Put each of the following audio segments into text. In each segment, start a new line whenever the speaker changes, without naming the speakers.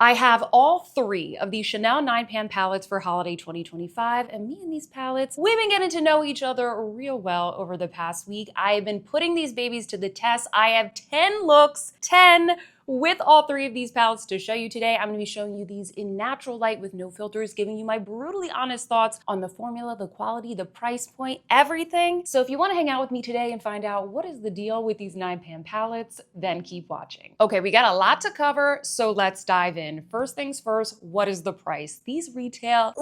I have all three of these Chanel 9-pan palettes for holiday 2025, and me and these palettes, we've been getting to know each other real well over the past week. I have been putting these babies to the test. I have 10 looks, 10 with all three of these palettes to show you today. I'm gonna be showing you these in natural light with no filters, giving you my brutally honest thoughts on the formula, the quality, the price point, everything. So if you wanna hang out with me today and find out what is the deal with these 9-pan palettes, then keep watching. Okay, we got a lot to cover, so let's dive in. First things first, what is the price? These retail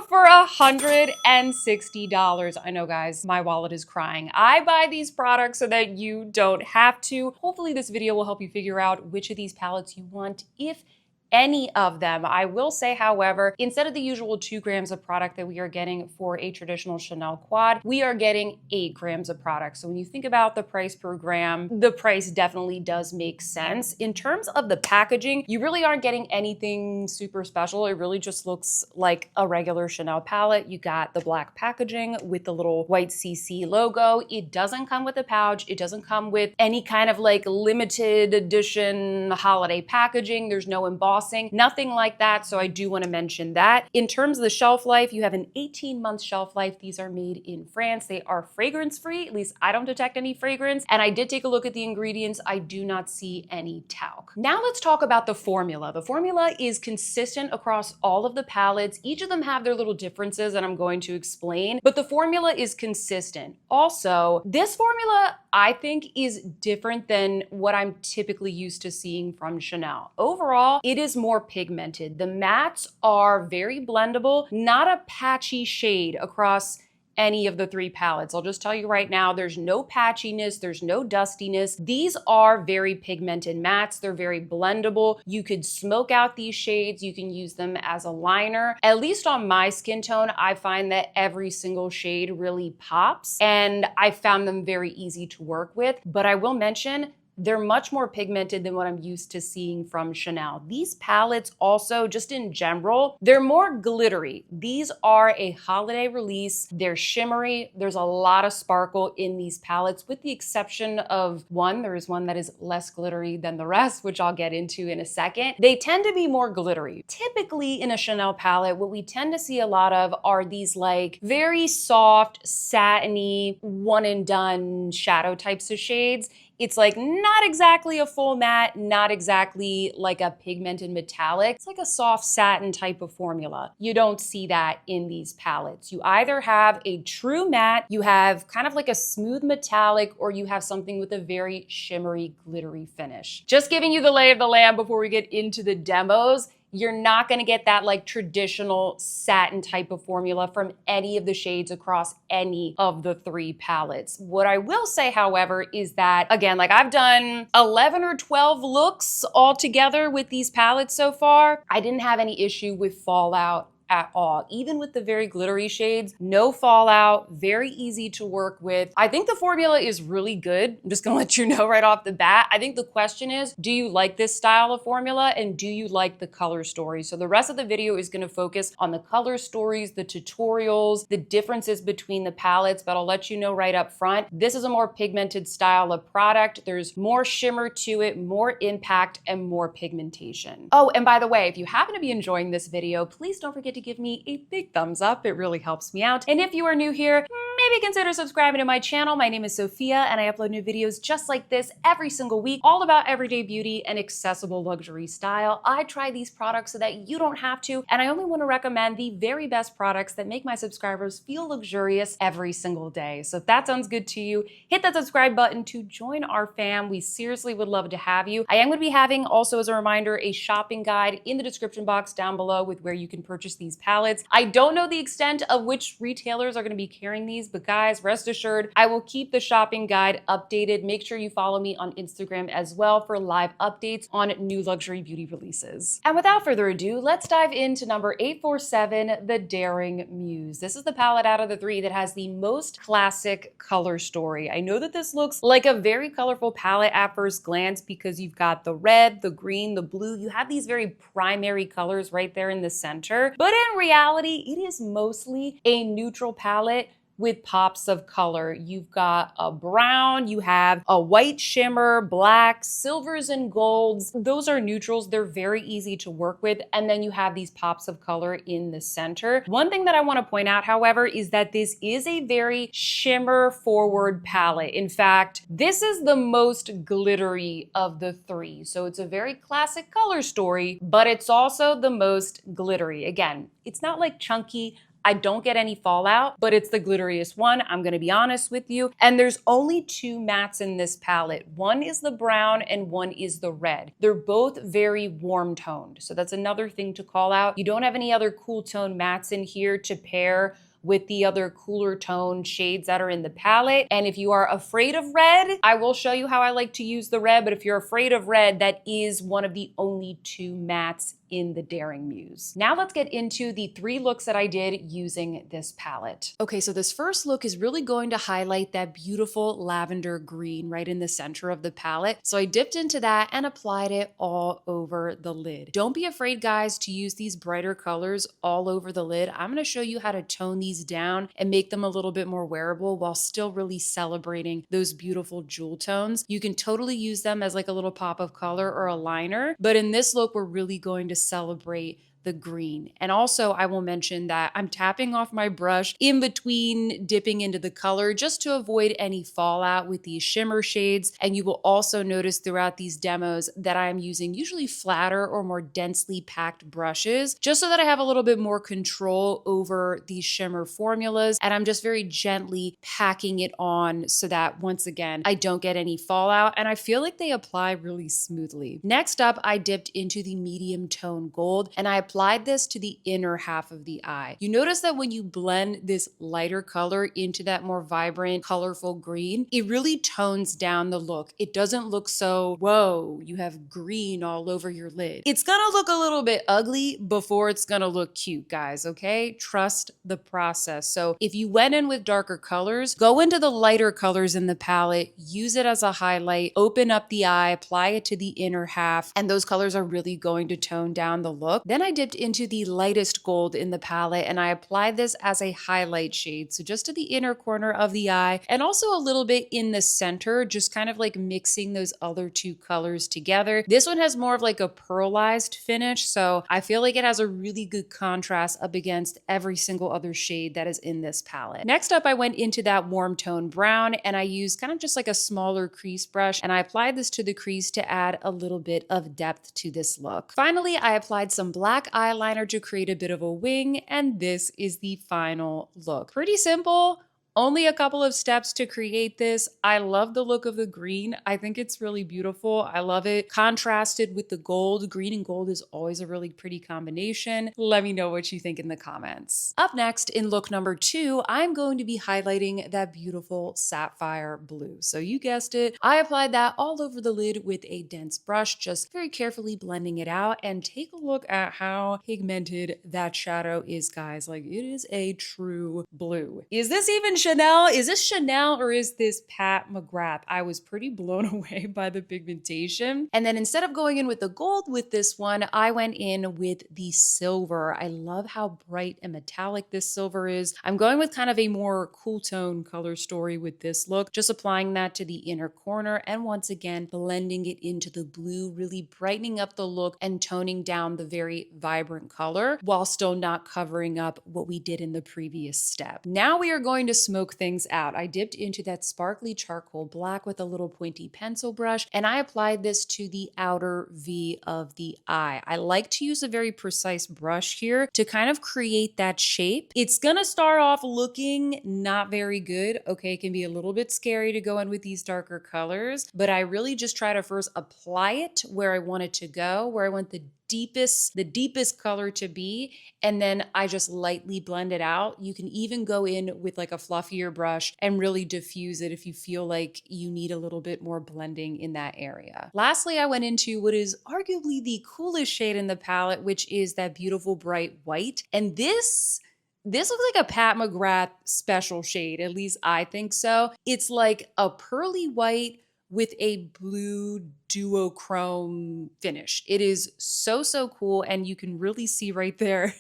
for $160. I know, guys, my wallet is crying. I buy these products so that you don't have to. Hopefully this video will help you figure out which of these palettes you want, if any of them. I will say, however, instead of the usual 2 grams of product that we are getting for a traditional Chanel quad, we are getting 8 grams of product. So when you think about the price per gram, the price definitely does make sense. In terms of the packaging, you really aren't getting anything super special. It really just looks like a regular Chanel palette. You got the black packaging with the little white CC logo. It doesn't come with a pouch. It doesn't come with any kind of like limited edition holiday packaging. There's no embossing. Nothing like that, so I do want to mention that. In terms of the shelf life, you have an 18-month shelf life. These are made in France. They are fragrance-free. At least I don't detect any fragrance. And I did take a look at the ingredients. I do not see any talc. Now let's talk about the formula. The formula is consistent across all of the palettes. Each of them have their little differences that I'm going to explain, but the formula is consistent. Also, this formula, I think, is different than what I'm typically used to seeing from Chanel. Overall, it is more pigmented. The mattes are very blendable, not a patchy shade across any of the 3 palettes. I'll just tell you right now, there's no patchiness, there's no dustiness. These are very pigmented mattes. They're very blendable. You could smoke out these shades. You can use them as a liner. At least on my skin tone, I find that every single shade really pops, and I found them very easy to work with. But I will mention, they're much more pigmented than what I'm used to seeing from Chanel. These palettes also, just in general, they're more glittery. These are a holiday release. They're shimmery. There's a lot of sparkle in these palettes, with the exception of one. There is one that is less glittery than the rest, which I'll get into in a second. They tend to be more glittery. Typically in a Chanel palette, what we tend to see a lot of are these like very soft, satiny, one and done shadow types of shades. It's like not exactly a full matte, not exactly like a pigmented metallic. It's like a soft satin type of formula. You don't see that in these palettes. You either have a true matte, you have kind of like a smooth metallic, or you have something with a very shimmery, glittery finish. Just giving you the lay of the land before we get into the demos. You're not gonna get that like traditional satin type of formula from any of the shades across any of the 3 palettes. What I will say, however, is that, again, like I've done 11 or 12 looks all together with these palettes so far. I didn't have any issue with fallout at all. Even with the very glittery shades, no fallout, very easy to work with. I think the formula is really good. I'm just gonna let you know right off the bat. I think the question is, do you like this style of formula, and do you like the color story? So the rest of the video is gonna focus on the color stories, the tutorials, the differences between the palettes, but I'll let you know right up front, this is a more pigmented style of product. There's more shimmer to it, more impact, and more pigmentation. Oh, and by the way, if you happen to be enjoying this video, please don't forget to give me a big thumbs up. It really helps me out. And if you are new here, maybe consider subscribing to my channel. My name is Sophia, and I upload new videos just like this every single week, all about everyday beauty and accessible luxury style. I try these products so that you don't have to, and I only want to recommend the very best products that make my subscribers feel luxurious every single day. So if that sounds good to you, hit that subscribe button to join our fam. We seriously would love to have you. I am going to be having, also as a reminder, a shopping guide in the description box down below with where you can purchase these palettes. I don't know the extent of which retailers are going to be carrying these, but guys, rest assured, I will keep the shopping guide updated. Make sure you follow me on Instagram as well for live updates on new luxury beauty releases. And without further ado, let's dive into number 847, the Daring Muse. This is the palette out of the 3 that has the most classic color story. I know that this looks like a very colorful palette at first glance because you've got the red, the green, the blue. You have these very primary colors right there in the center. But in reality, it is mostly a neutral palette with pops of color. You've got a brown, you have a white shimmer, black, silvers and golds. Those are neutrals. They're very easy to work with. And then you have these pops of color in the center. One thing that I want to point out, however, is that this is a very shimmer forward palette. In fact, this is the most glittery of the three. So it's a very classic color story, but it's also the most glittery. Again, it's not like chunky. I don't get any fallout, but it's the glitteriest one. I'm gonna be honest with you. And there's only two mattes in this palette. One is the brown and one is the red. They're both very warm toned. So that's another thing to call out. You don't have any other cool tone mattes in here to pair with the other cooler tone shades that are in the palette. And if you are afraid of red, I will show you how I like to use the red, but if you're afraid of red, that is one of the only two mattes in the Daring Muse. Now let's get into the 3 looks that I did using this palette. Okay, so this first look is really going to highlight that beautiful lavender green right in the center of the palette. So I dipped into that and applied it all over the lid. Don't be afraid, guys, to use these brighter colors all over the lid. I'm gonna show you how to tone these down and make them a little bit more wearable while still really celebrating those beautiful jewel tones. You can totally use them as like a little pop of color or a liner, but in this look, we're really going to celebrate the green. And also I will mention that I'm tapping off my brush in between dipping into the color just to avoid any fallout with these shimmer shades. And you will also notice throughout these demos that I'm using usually flatter or more densely packed brushes, just so that I have a little bit more control over these shimmer formulas. And I'm just very gently packing it on so that once again, I don't get any fallout and I feel like they apply really smoothly. Next up, I dipped into the medium tone gold and I applied this to the inner half of the eye. You notice that when you blend this lighter color into that more vibrant, colorful green, it really tones down the look. It doesn't look so, whoa, you have green all over your lid. It's gonna look a little bit ugly before it's gonna look cute, guys, okay? Trust the process. So if you went in with darker colors, go into the lighter colors in the palette, use it as a highlight, open up the eye, apply it to the inner half, and those colors are really going to tone down the look. Then I dipped into the lightest gold in the palette and I applied this as a highlight shade. So just to the inner corner of the eye and also a little bit in the center, just kind of like mixing those other two colors together. This one has more of like a pearlized finish. So I feel like it has a really good contrast up against every single other shade that is in this palette. Next up, I went into that warm tone brown and I used kind of just like a smaller crease brush and I applied this to the crease to add a little bit of depth to this look. Finally, I applied some black eyeliner to create a bit of a wing, and this is the final look. Pretty simple. Only a couple of steps to create this. I love the look of the green. I think it's really beautiful. I love it contrasted with the gold. Green and gold is always a really pretty combination. Let me know what you think in the comments. Up next in look number 2, I'm going to be highlighting that beautiful sapphire blue. So you guessed it. I applied that all over the lid with a dense brush, just very carefully blending it out, and take a look at how pigmented that shadow is, guys. Like, it is a true blue. Is this even Chanel? Is this Chanel or is this Pat McGrath? I was pretty blown away by the pigmentation. And then instead of going in with the gold with this one, I went in with the silver. I love how bright and metallic this silver is. I'm going with kind of a more cool tone color story with this look, just applying that to the inner corner and once again blending it into the blue, really brightening up the look and toning down the very vibrant color while still not covering up what we did in the previous step. Now we are going to smoke things out. I dipped into that sparkly charcoal black with a little pointy pencil brush and I applied this to the outer V of the eye. I like to use a very precise brush here to kind of create that shape. It's gonna start off looking not very good. Okay, it can be a little bit scary to go in with these darker colors, but I really just try to first apply it where I want it to go, where I want the deepest color to be, and then I just lightly blend it out. You can even go in with like a fluffier brush and really diffuse it if you feel like you need a little bit more blending in that area. Lastly, I went into what is arguably the coolest shade in the palette, which is that beautiful bright white. And this looks like a Pat McGrath special shade, at least I think so. It's like a pearly white with a blue duochrome finish. It is so, so cool. And you can really see right there,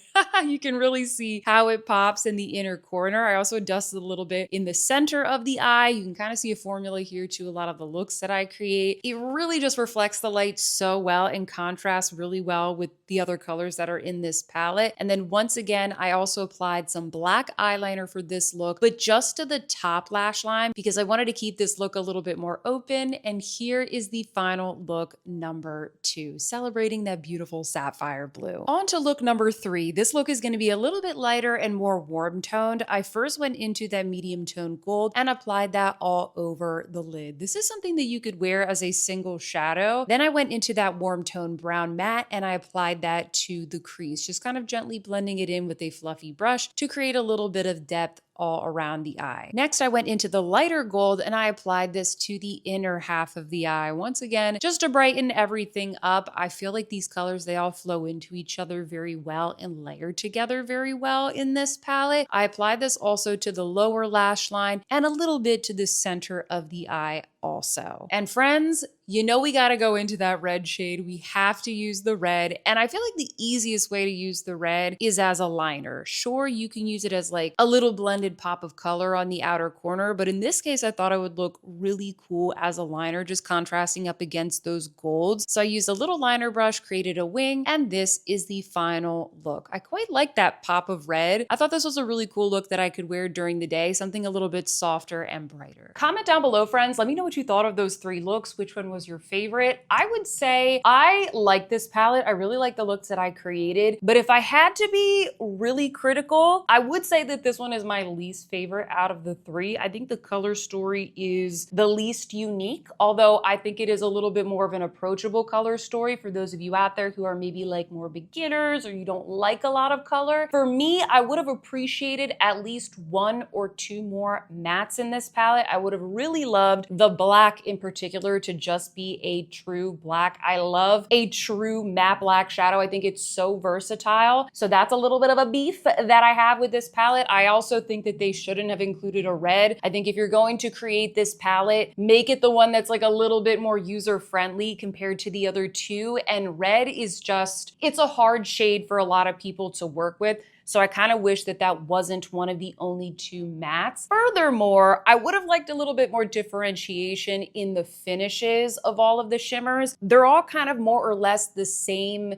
you can really see how it pops in the inner corner. I also dusted a little bit in the center of the eye. You can kind of see a formula here to a lot of the looks that I create. It really just reflects the light so well and contrasts really well with the other colors that are in this palette. And then once again, I also applied some black eyeliner for this look, but just to the top lash line because I wanted to keep this look a little bit more open. And here is the final look number 2, celebrating that beautiful sapphire blue. On to look number 3. This look is going to be a little bit lighter and more warm toned. I first went into that medium tone gold and applied that all over the lid. This is something that you could wear as a single shadow. Then I went into that warm tone brown matte and I applied that to the crease, just kind of gently blending it in with a fluffy brush to create a little bit of depth all around the eye. Next, I went into the lighter gold and I applied this to the inner half of the eye. Once again, just to brighten everything up. I feel like these colors, they all flow into each other very well and layer together very well in this palette. I applied this also to the lower lash line and a little bit to the center of the eye also. And friends, you know we got to go into that red shade. We have to use the red. And I feel like the easiest way to use the red is as a liner. Sure, you can use it as like a little blended pop of color on the outer corner, but in this case, I thought it would look really cool as a liner, just contrasting up against those golds. So I used a little liner brush, created a wing, and this is the final look. I quite like that pop of red. I thought this was a really cool look that I could wear during the day, something a little bit softer and brighter. Comment down below, friends. Let me know what you thought of those 3 looks. Which one was your favorite? I would say I like this palette. I really like the looks that I created, but if I had to be really critical, I would say that this one is my least favorite out of the 3. I think the color story is the least unique, although I think it is a little bit more of an approachable color story for those of you out there who are maybe like more beginners or you don't like a lot of color. For me, I would have appreciated at least 1 or 2 more mattes in this palette. I would have really loved the black in particular to just be a true black. I love a true matte black shadow. I think it's so versatile. So that's a little bit of a beef that I have with this palette. I also think that they shouldn't have included a red. I think if you're going to create this palette, make it the one that's like a little bit more user-friendly compared to the other 2. And red is just, it's a hard shade for a lot of people to work with. So I kind of wish that that wasn't one of the only 2 mattes. Furthermore, I would have liked a little bit more differentiation in the finishes of all of the shimmers. They're all kind of more or less the same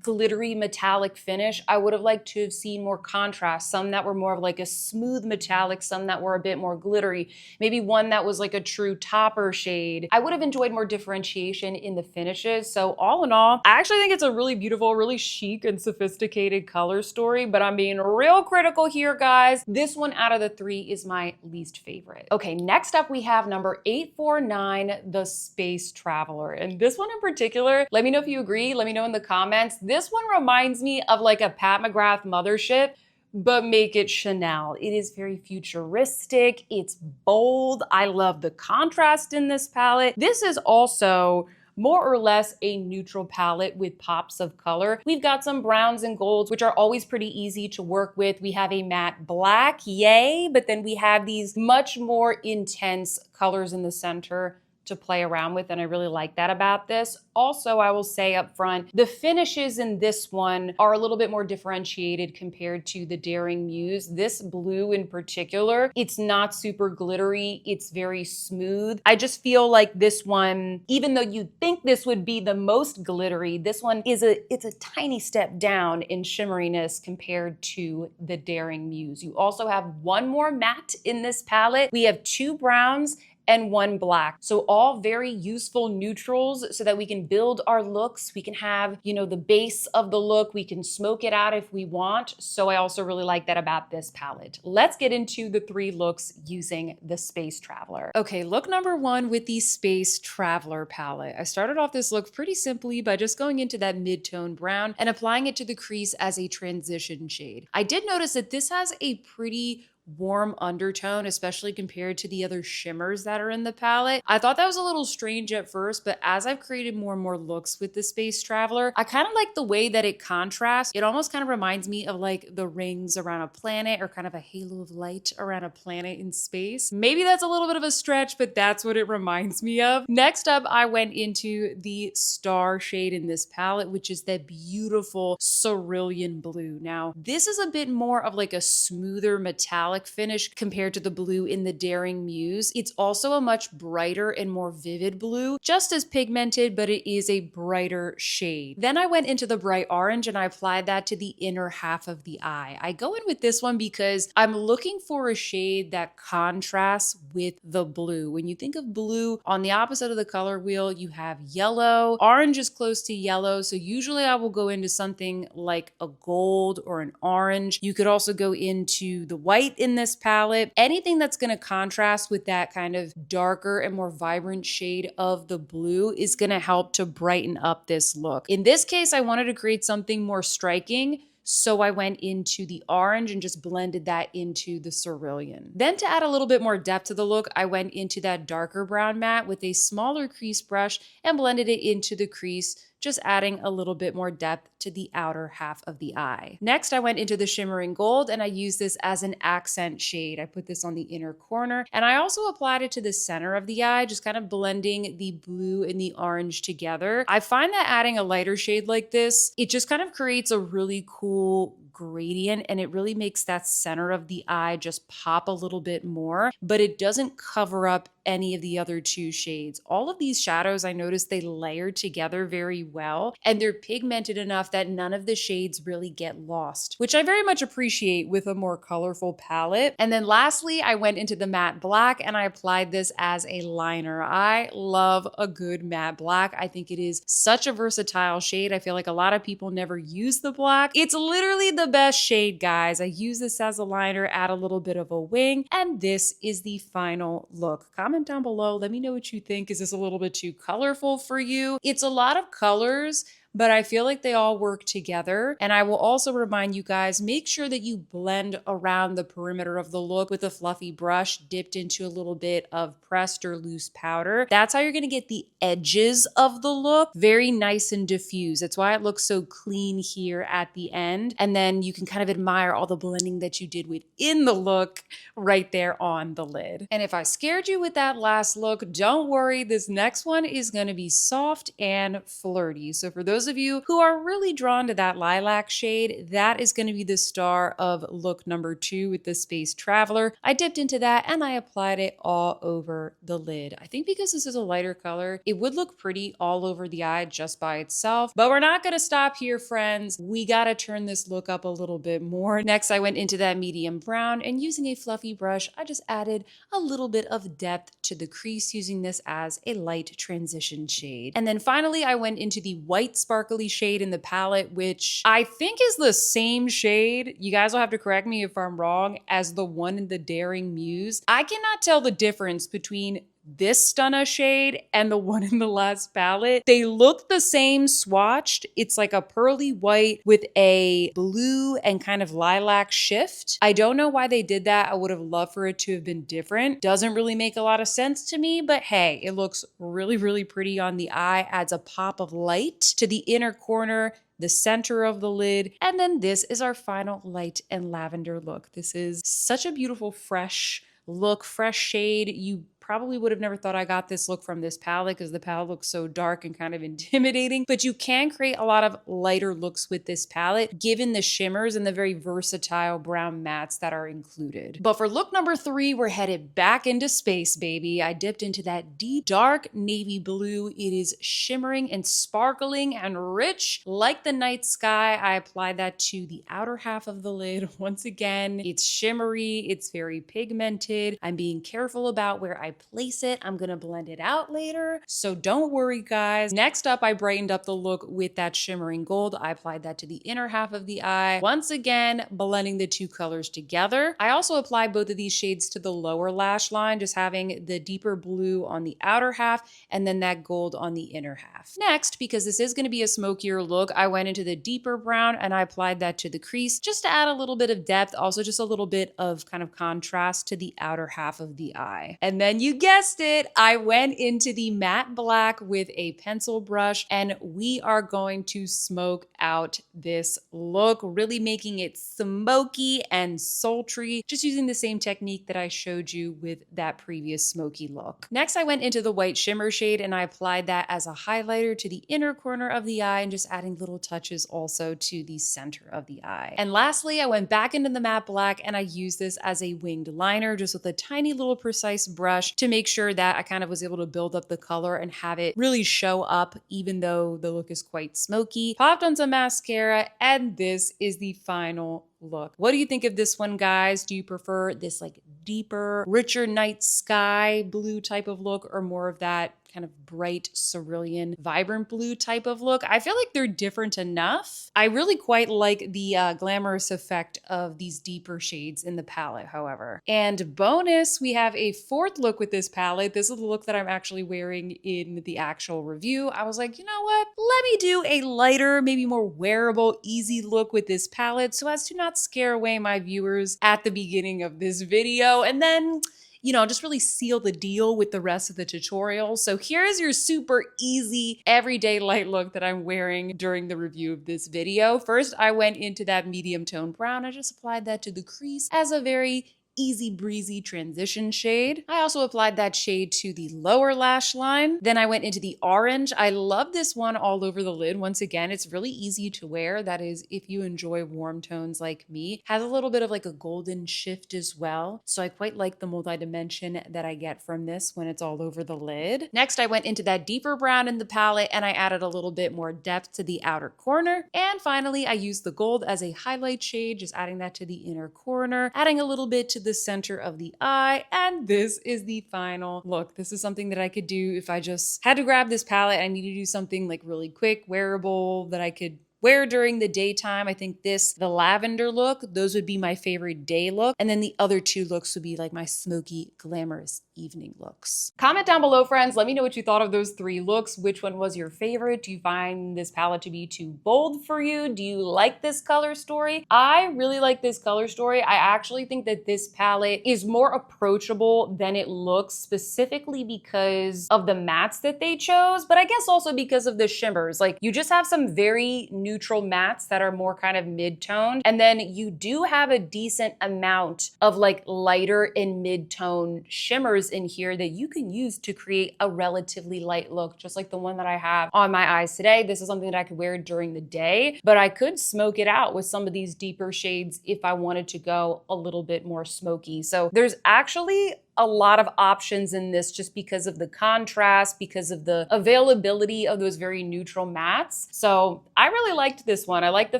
glittery metallic finish. I would have liked to have seen more contrast, some that were more of like a smooth metallic, some that were a bit more glittery, maybe one that was like a true topper shade. I would have enjoyed more differentiation in the finishes. So all in all, I actually think it's a really beautiful, really chic and sophisticated color story, but I'm being real critical here, guys. This one out of the 3 is my least favorite. Okay, next up we have number 849, the Space Traveler. And this one in particular, let me know if you agree, let me know in the comments. This one reminds me of like a Pat McGrath mothership, but make it Chanel. It is very futuristic. It's bold. I love the contrast in this palette. This is also more or less a neutral palette with pops of color. We've got some browns and golds, which are always pretty easy to work with. We have a matte black, yay, but then we have these much more intense colors in the center to play around with, and I really like that about this. Also, I will say up front, the finishes in this one are a little bit more differentiated compared to the Daring Muse. This blue in particular, it's not super glittery, it's very smooth. I just feel like this one, even though you'd think this would be the most glittery, this one is it's a tiny step down in shimmeriness compared to the Daring Muse. You also have 1 more matte in this palette. We have 2 browns and 1 black. So all very useful neutrals so that we can build our looks. We can have, you know, the base of the look. We can smoke it out if we want. So I also really like that about this palette. Let's get into the 3 looks using the Space Traveler. Okay, look number 1 with the Space Traveler palette. I started off this look pretty simply by just going into that mid-tone brown and applying it to the crease as a transition shade. I did notice that this has a pretty warm undertone, especially compared to the other shimmers that are in the palette. I thought that was a little strange at first, but as I've created more and more looks with the Space Traveler, I kind of like the way that it contrasts. It almost kind of reminds me of like the rings around a planet or kind of a halo of light around a planet in space. Maybe that's a little bit of a stretch, but that's what it reminds me of. Next up, I went into the Star shade in this palette, which is that beautiful cerulean blue. Now, this is a bit more of like a smoother metallic finish compared to the blue in the Daring Muse. It's also a much brighter and more vivid blue, just as pigmented, but it is a brighter shade. Then I went into the bright orange and I applied that to the inner half of the eye. I go in with this one because I'm looking for a shade that contrasts with the blue. When you think of blue, on the opposite of the color wheel, you have yellow. Orange is close to yellow, so usually I will go into something like a gold or an orange. You could also go into the white in this palette. Anything that's going to contrast with that kind of darker and more vibrant shade of the blue is going to help to brighten up this look. In this case, I wanted to create something more striking, so I went into the orange and just blended that into the cerulean. Then to add a little bit more depth to the look, I went into that darker brown matte with a smaller crease brush and blended it into the crease, just adding a little bit more depth to the outer half of the eye. Next, I went into the shimmering gold and I used this as an accent shade. I put this on the inner corner and I also applied it to the center of the eye, just kind of blending the blue and the orange together. I find that adding a lighter shade like this, it just kind of creates a really cool gradient and it really makes that center of the eye just pop a little bit more, but it doesn't cover up any of the other two shades. All of these shadows, I noticed they layer together very well and they're pigmented enough that none of the shades really get lost, which I very much appreciate with a more colorful palette. And then lastly, I went into the matte black and I applied this as a liner. I love a good matte black. I think it is such a versatile shade. I feel like a lot of people never use the black. It's literally the best shade, guys. I use this as a liner, add a little bit of a wing, and this is the final look. Comment down below. Let me know what you think. Is this a little bit too colorful for you? It's a lot of colors, but I feel like they all work together. And I will also remind you guys, make sure that you blend around the perimeter of the look with a fluffy brush dipped into a little bit of pressed or loose powder. That's how you're gonna get the edges of the look very nice and diffuse. That's why it looks so clean here at the end. And then you can kind of admire all the blending that you did within the look right there on the lid. And if I scared you with that last look, don't worry, this next one is gonna be soft and flirty. So for those of you who are really drawn to that lilac shade, that is going to be the star of look number 2 with the Space Traveler. I dipped into that and I applied it all over the lid. I think because this is a lighter color, it would look pretty all over the eye just by itself, but we're not going to stop here, friends. We got to turn this look up a little bit more. Next, I went into that medium brown and using a fluffy brush, I just added a little bit of depth to the crease using this as a light transition shade. And then finally, I went into the white sparkly shade in the palette, which I think is the same shade, you guys will have to correct me if I'm wrong, as the one in the Daring Muse. I cannot tell the difference between this Stunna shade and the one in the last palette. They look the same swatched. It's like a pearly white with a blue and kind of lilac shift. I don't know why they did that. I would have loved for it to have been different. Doesn't really make a lot of sense to me, but hey, it looks really, really pretty on the eye. Adds a pop of light to the inner corner, the center of the lid, and then this is our final light and lavender look. This is such a beautiful, fresh look, fresh shade. You probably would have never thought I got this look from this palette because the palette looks so dark and kind of intimidating, but you can create a lot of lighter looks with this palette given the shimmers and the very versatile brown mattes that are included. But for look number 3, we're headed back into space, baby. I dipped into that deep dark navy blue. It is shimmering and sparkling and rich like the night sky. I applied that to the outer half of the lid. Once again, it's shimmery, it's very pigmented. I'm being careful about where I place it. I'm gonna blend it out later, so don't worry, guys. Next up, I brightened up the look with that shimmering gold. I applied that to the inner half of the eye. Once again, blending the two colors together. I also applied both of these shades to the lower lash line, just having the deeper blue on the outer half and then that gold on the inner half. Next, because this is gonna be a smokier look, I went into the deeper brown and I applied that to the crease just to add a little bit of depth, also just a little bit of kind of contrast to the outer half of the eye. And then you guessed it, I went into the matte black with a pencil brush and we are going to smoke out this look, really making it smoky and sultry, just using the same technique that I showed you with that previous smoky look. Next, I went into the white shimmer shade and I applied that as a highlighter to the inner corner of the eye and just adding little touches also to the center of the eye. And lastly, I went back into the matte black and I used this as a winged liner just with a tiny little precise brush to make sure that I kind of was able to build up the color and have it really show up even though the look is quite smoky. Popped on some mascara and this is the final look. What do you think of this one, guys? Do you prefer this like deeper, richer night sky blue type of look or more of that kind of bright cerulean, vibrant blue type of look? I feel like they're different enough. I really quite like the glamorous effect of these deeper shades in the palette, however. And bonus, we have a fourth look with this palette. This is the look that I'm actually wearing in the actual review. I was like, you know what? Let me do a lighter, maybe more wearable, easy look with this palette so as to not scare away my viewers at the beginning of this video. And then just really seal the deal with the rest of the tutorial. So here's your super easy everyday light look that I'm wearing during the review of this video. First, I went into that medium tone brown. I just applied that to the crease as a very easy breezy transition shade. I also applied that shade to the lower lash line. Then I went into the orange. I love this one all over the lid. Once again, it's really easy to wear. That is, if you enjoy warm tones like me. Has a little bit of like a golden shift as well. So I quite like the multi-dimension that I get from this when it's all over the lid. Next, I went into that deeper brown in the palette and I added a little bit more depth to the outer corner. And finally, I used the gold as a highlight shade, just adding that to the inner corner, adding a little bit to the center of the eye, and this is the final look. This is something that I could do if I just had to grab this palette. I need to do something like really quick, wearable that I could wear during the daytime. I think the lavender look, those would be my favorite day look. And then the other two looks would be like my smoky, glamorous evening looks. Comment down below, friends. Let me know what you thought of those three looks. Which one was your favorite? Do you find this palette to be too bold for you? Do you like this color story? I really like this color story. I actually think that this palette is more approachable than it looks, specifically because of the mattes that they chose, but I guess also because of the shimmers. Like, you just have some very neutral mattes that are more kind of mid-toned. And then you do have a decent amount of like lighter and mid-tone shimmers in here that you can use to create a relatively light look, just like the one that I have on my eyes today. This is something that I could wear during the day, but I could smoke it out with some of these deeper shades if I wanted to go a little bit more smoky. So there's actually a lot of options in this just because of the contrast, because of the availability of those very neutral mattes. So I really liked this one. I like the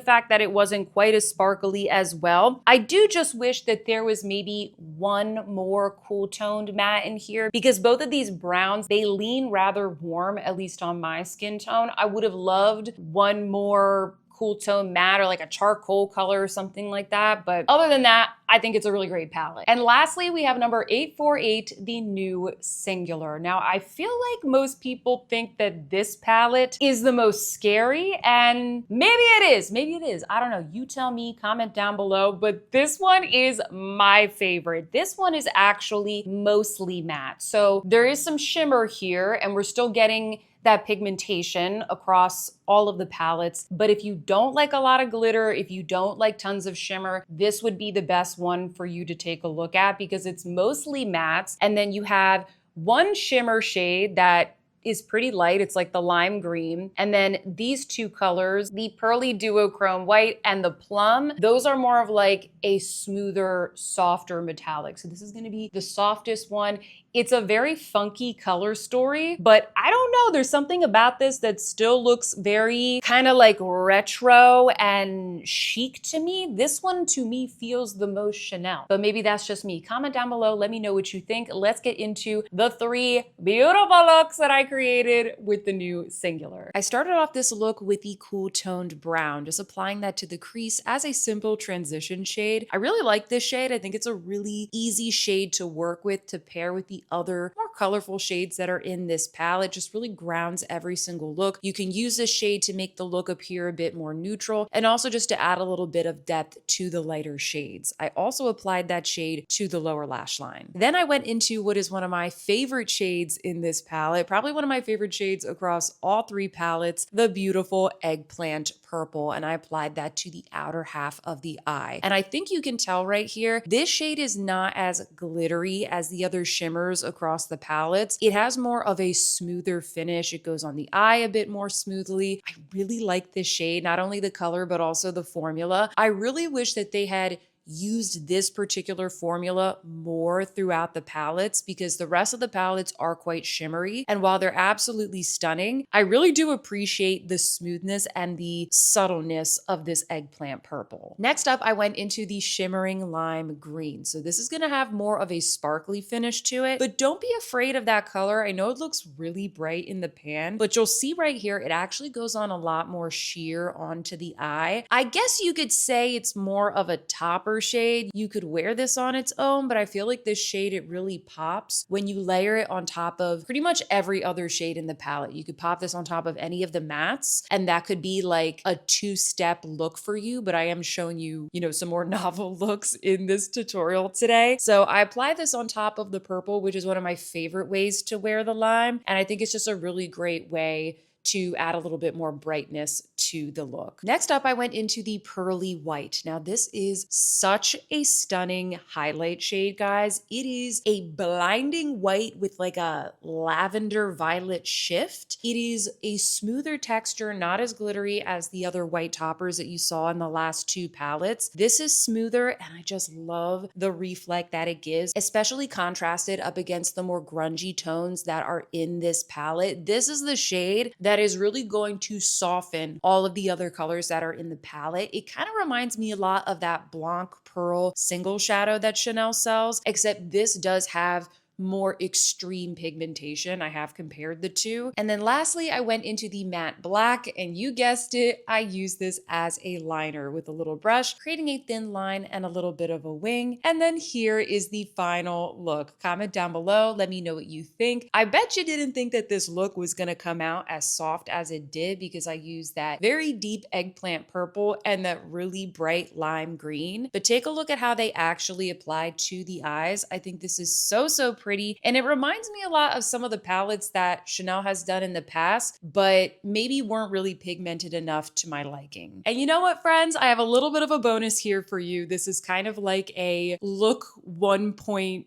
fact that it wasn't quite as sparkly as well. I do just wish that there was maybe one more cool toned matte in here because both of these browns, they lean rather warm, at least on my skin tone. I would have loved one more cool tone matte or like a charcoal color or something like that. But other than that, I think it's a really great palette. And lastly, we have number 848, the new Singular. Now, I feel like most people think that this palette is the most scary, and maybe it is. Maybe it is. I don't know. You tell me, comment down below. But this one is my favorite. This one is actually mostly matte. So there is some shimmer here, and we're still getting that pigmentation across all of the palettes. But if you don't like a lot of glitter, if you don't like tons of shimmer, this would be the best one for you to take a look at because it's mostly mattes. And then you have one shimmer shade that is pretty light. It's like the lime green. And then these two colors, the Pearly Duochrome White and the Plum, those are more of like a smoother, softer metallic. So this is gonna be the softest one It's a very funky color story, but I don't know, there's something about this that still looks very kind of like retro and chic to me. This one to me feels the most Chanel, but maybe that's just me. Comment down below, let me know what you think. Let's get into the 3 beautiful looks that I created with the new Singular. I started off this look with the cool toned brown, just applying that to the crease as a simple transition shade. I really like this shade. I think it's a really easy shade to work with to pair with the other more colorful shades that are in this palette. Just really grounds every single look. You can use this shade to make the look appear a bit more neutral and also just to add a little bit of depth to the lighter shades. I also applied that shade to the lower lash line. Then I went into what is one of my favorite shades in this palette, probably one of my favorite shades across all 3 palettes, the beautiful eggplant purple, and I applied that to the outer half of the eye. And I think you can tell right here, this shade is not as glittery as the other shimmers across the palettes. It has more of a smoother finish. It goes on the eye a bit more smoothly. I really like this shade, not only the color, but also the formula. I really wish that they had used this particular formula more throughout the palettes because the rest of the palettes are quite shimmery. And while they're absolutely stunning, I really do appreciate the smoothness and the subtleness of this eggplant purple. Next up, I went into the shimmering lime green. So this is going to have more of a sparkly finish to it, but don't be afraid of that color. I know it looks really bright in the pan, but you'll see right here, it actually goes on a lot more sheer onto the eye. I guess you could say it's more of a topper shade. You could wear this on its own, but I feel like this shade, it really pops when you layer it on top of pretty much every other shade in the palette. You could pop this on top of any of the mattes, and that could be like a 2-step look for you, but I am showing you, some more novel looks in this tutorial today. So I applied this on top of the purple, which is one of my favorite ways to wear the lime, and I think it's just a really great way to add a little bit more brightness to the look. Next up, I went into the pearly white. Now, this is such a stunning highlight shade, guys. It is a blinding white with like a lavender violet shift. It is a smoother texture, not as glittery as the other white toppers that you saw in the last 2 palettes. This is smoother, and I just love the reflect that it gives, especially contrasted up against the more grungy tones that are in this palette. This is the shade that is really going to soften all of the other colors that are in the palette. It kind of reminds me a lot of that Blanc Pearl single shadow that Chanel sells, except this does have more extreme pigmentation. I have compared the 2. And then lastly, I went into the matte black, and you guessed it, I used this as a liner with a little brush, creating a thin line and a little bit of a wing. And then here is the final look. Comment down below, let me know what you think. I bet you didn't think that this look was gonna come out as soft as it did because I used that very deep eggplant purple and that really bright lime green. But take a look at how they actually applied to the eyes. I think this is so pretty. And it reminds me a lot of some of the palettes that Chanel has done in the past, but maybe weren't really pigmented enough to my liking. And you know what, friends? I have a little bit of a bonus here for you. This is kind of like a look 1.1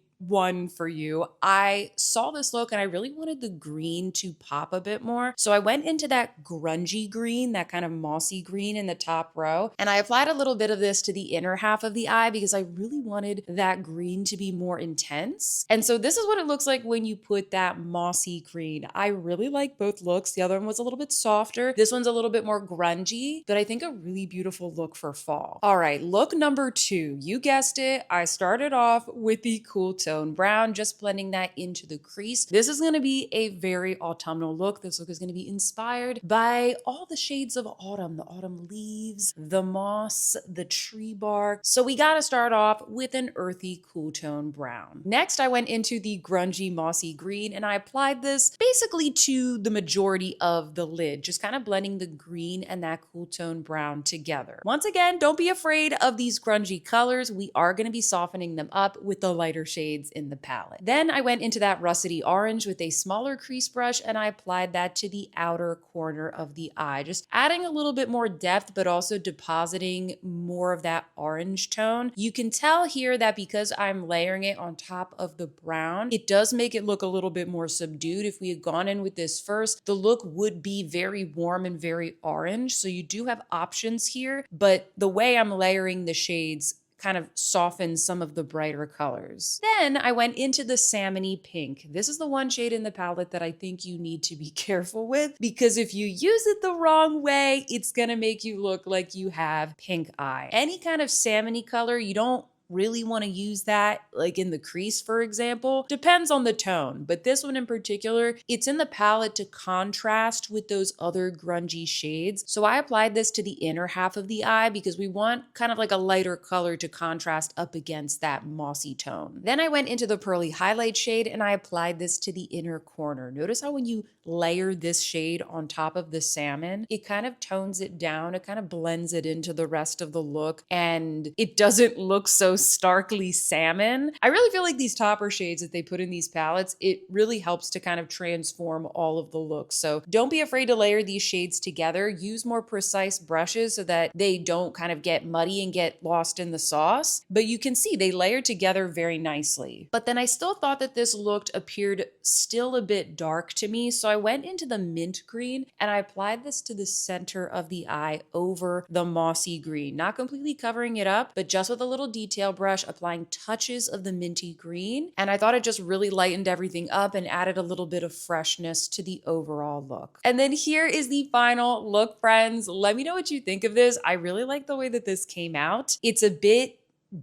for you. I saw this look and I really wanted the green to pop a bit more. So I went into that grungy green, that kind of mossy green in the top row. And I applied a little bit of this to the inner half of the eye because I really wanted that green to be more intense. And so this is what it looks like when you put that mossy green. I really like both looks. The other one was a little bit softer. This one's a little bit more grungy, but I think a really beautiful look for fall. All right, look number 2. You guessed it. I started off with the cool tone brown, just blending that into the crease. This is going to be a very autumnal look. This look is going to be inspired by all the shades of autumn, the autumn leaves, the moss, the tree bark. So we got to start off with an earthy cool tone brown. Next, I went into the grungy mossy green and I applied this basically to the majority of the lid, just kind of blending the green and that cool tone brown together. Once again, don't be afraid of these grungy colors. We are going to be softening them up with the lighter shades in the palette. Then I went into that russety orange with a smaller crease brush and I applied that to the outer corner of the eye, just adding a little bit more depth, but also depositing more of that orange tone. You can tell here that because I'm layering it on top of the brown, it does make it look a little bit more subdued. If we had gone in with this first, the look would be very warm and very orange. So you do have options here, but the way I'm layering the shades kind of soften some of the brighter colors. Then I went into the salmony pink. This is the one shade in the palette that I think you need to be careful with, because if you use it the wrong way, it's gonna make you look like you have pink eye. Any kind of salmony color, you don't really want to use that like in the crease, for example. Depends on the tone, but this one in particular, it's in the palette to contrast with those other grungy shades. So I applied this to the inner half of the eye because we want kind of like a lighter color to contrast up against that mossy tone. Then I went into the pearly highlight shade and I applied this to the inner corner. Notice how when you layer this shade on top of the salmon, it kind of tones it down, it kind of blends it into the rest of the look, and it doesn't look so starkly salmon. I really feel like these topper shades that they put in these palettes, it really helps to kind of transform all of the looks. So don't be afraid to layer these shades together. Use more precise brushes so that they don't kind of get muddy and get lost in the sauce. But you can see they layer together very nicely. But then I still thought that this appeared still a bit dark to me. So I went into the mint green and I applied this to the center of the eye over the mossy green, not completely covering it up, but just with a little detail brush applying touches of the minty green. And I thought it just really lightened everything up and added a little bit of freshness to the overall look. And then here is the final look, friends. Let me know what you think of this. I really like the way that this came out. It's a bit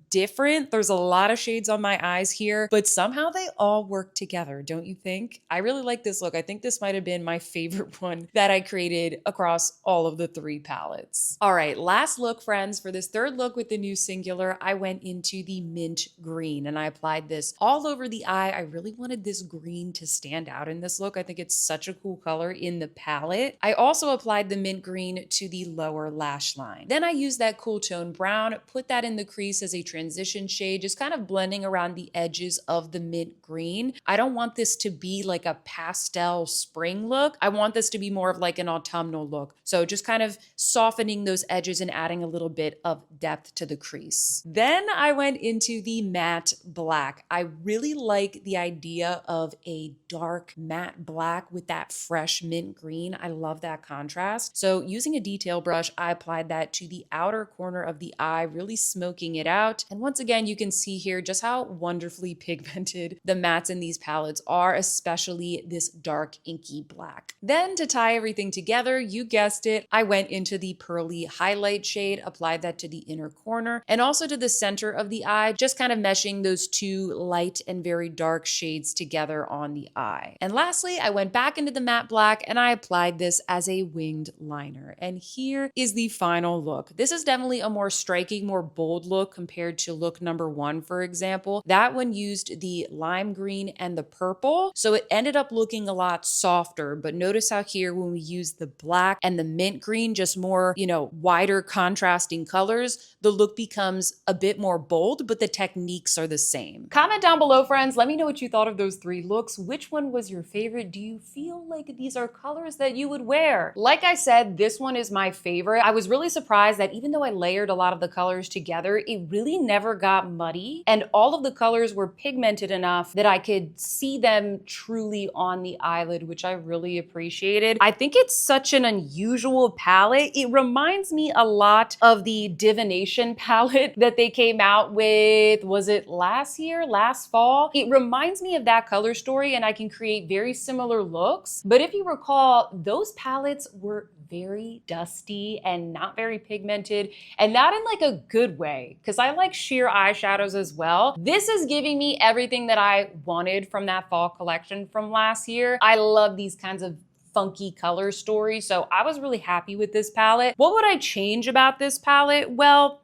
different. There's a lot of shades on my eyes here, but somehow they all work together, don't you think? I really like this look. I think this might have been my favorite one that I created across all of the 3 palettes. All right, last look, friends. For this third look with the new Singular, I went into the mint green and I applied this all over the eye. I really wanted this green to stand out in this look. I think it's such a cool color in the palette. I also applied the mint green to the lower lash line. Then I used that cool tone brown, put that in the crease as a transition shade, just kind of blending around the edges of the mint green. I don't want this to be like a pastel spring look. I want this to be more of like an autumnal look. So just kind of softening those edges and adding a little bit of depth to the crease. Then I went into the matte black. I really like the idea of a dark matte black with that fresh mint green. I love that contrast. So using a detail brush, I applied that to the outer corner of the eye, really smoking it out. And once again, you can see here just how wonderfully pigmented the mattes in these palettes are, especially this dark inky black. Then to tie everything together, you guessed it, I went into the pearly highlight shade, applied that to the inner corner and also to the center of the eye, just kind of meshing those 2 light and very dark shades together on the eye. And lastly, I went back into the matte black and I applied this as a winged liner. And here is the final look. This is definitely a more striking, more bold look compared to look number 1, for example. That one used the lime green and the purple, so it ended up looking a lot softer. But notice how here when we use the black and the mint green, just more, wider contrasting colors, the look becomes a bit more bold, but the techniques are the same. Comment down below, friends. Let me know what you thought of those 3 looks. Which one was your favorite? Do you feel like these are colors that you would wear? Like I said, this one is my favorite. I was really surprised that even though I layered a lot of the colors together, it really never got muddy, and all of the colors were pigmented enough that I could see them truly on the eyelid, which I really appreciated. I think it's such an unusual palette. It reminds me a lot of the Divination palette that they came out with, was it last year, last fall? It reminds me of that color story, and I can create very similar looks. But if you recall, those palettes were very dusty and not very pigmented, and not in like a good way, because I like sheer eyeshadows as well. This is giving me everything that I wanted from that fall collection from last year. I love these kinds of funky color stories, so I was really happy with this palette. What would I change about this palette? Well,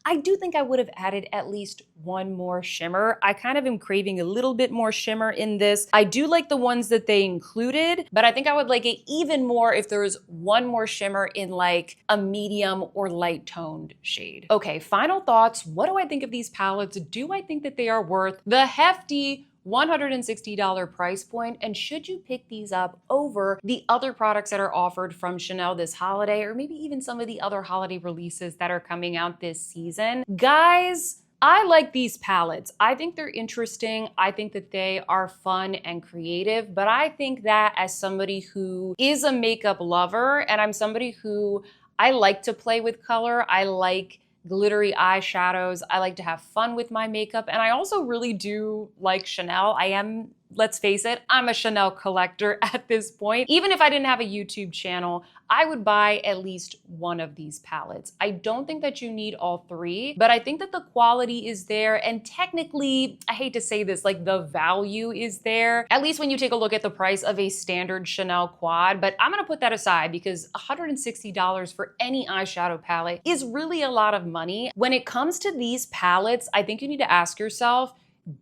I do think I would have added at least 1 more shimmer. I kind of am craving a little bit more shimmer in this. I do like the ones that they included, but I think I would like it even more if there was 1 more shimmer in like a medium or light toned shade. Okay, final thoughts. What do I think of these palettes? Do I think that they are worth the hefty $160 price point, and should you pick these up over the other products that are offered from Chanel this holiday, or maybe even some of the other holiday releases that are coming out this season? Guys, I like these palettes. I think they're interesting. I think that they are fun and creative, but I think that as somebody who is a makeup lover, and I'm somebody who I like to play with color, I like glittery eyeshadows. I like to have fun with my makeup, and I also really do like Chanel. I am, let's face it, I'm a Chanel collector at this point. Even if I didn't have a YouTube channel, I would buy at least one of these palettes. I don't think that you need all three, but I think that the quality is there, and technically, I hate to say this, like the value is there, at least when you take a look at the price of a standard Chanel quad, but I'm gonna put that aside because $160 for any eyeshadow palette is really a lot of money. When it comes to these palettes, I think you need to ask yourself,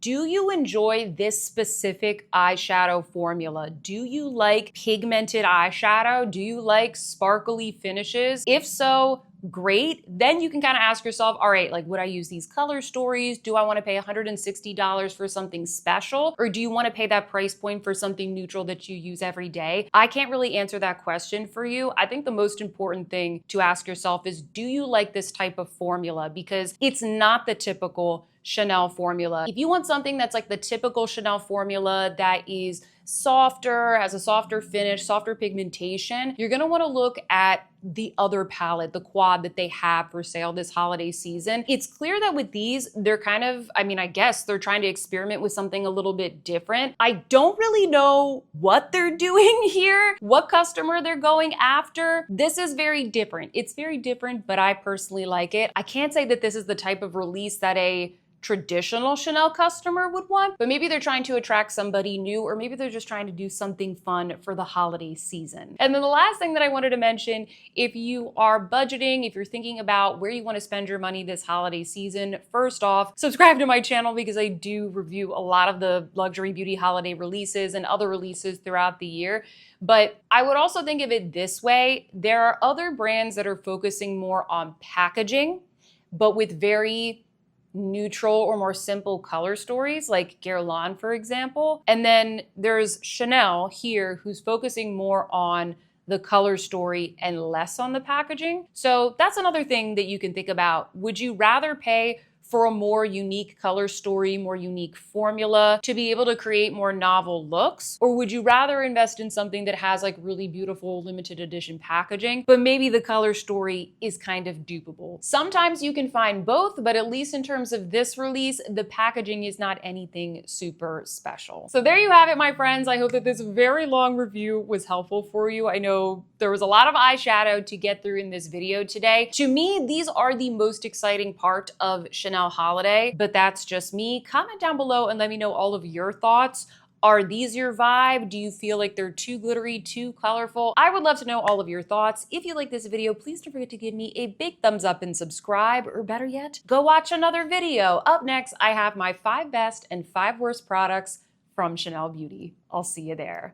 do you enjoy this specific eyeshadow formula? Do you like pigmented eyeshadow? Do you like sparkly finishes? If so, great. Then you can kind of ask yourself, all right, like, would I use these color stories? Do I want to pay $160 for something special? Or do you want to pay that price point for something neutral that you use every day? I can't really answer that question for you. I think the most important thing to ask yourself is, do you like this type of formula? Because it's not the typical Chanel formula. If you want something that's like the typical Chanel formula that is softer, has a softer finish, softer pigmentation, you're gonna wanna look at the other palette, the quad that they have for sale this holiday season. It's clear that with these, they're kind of, I mean, I guess they're trying to experiment with something a little bit different. I don't really know what they're doing here, what customer they're going after. This is very different. It's very different, but I personally like it. I can't say that this is the type of release that a traditional Chanel customer would want, but maybe they're trying to attract somebody new, or maybe they're just trying to do something fun for the holiday season. And then the last thing that I wanted to mention, if you are budgeting, if you're thinking about where you want to spend your money this holiday season, first off, subscribe to my channel because I do review a lot of the luxury beauty holiday releases and other releases throughout the year. But I would also think of it this way. There are other brands that are focusing more on packaging, but with very neutral or more simple color stories, like Guerlain, for example. And then there's Chanel here, who's focusing more on the color story and less on the packaging. So that's another thing that you can think about. Would you rather pay for a more unique color story, more unique formula to be able to create more novel looks? Or would you rather invest in something that has like really beautiful limited edition packaging, but maybe the color story is kind of dupeable? Sometimes you can find both, but at least in terms of this release, the packaging is not anything super special. So there you have it, my friends. I hope that this very long review was helpful for you. I know there was a lot of eyeshadow to get through in this video today. To me, these are the most exciting part of Chanel holiday, but that's just me. Comment down below and let me know all of your thoughts. Are these your vibe? Do you feel like they're too glittery, too colorful? I would love to know all of your thoughts. If you like this video, please don't forget to give me a big thumbs up and subscribe, or better yet, go watch another video. Up next, I have my 5 best and 5 worst products from Chanel Beauty. I'll see you there.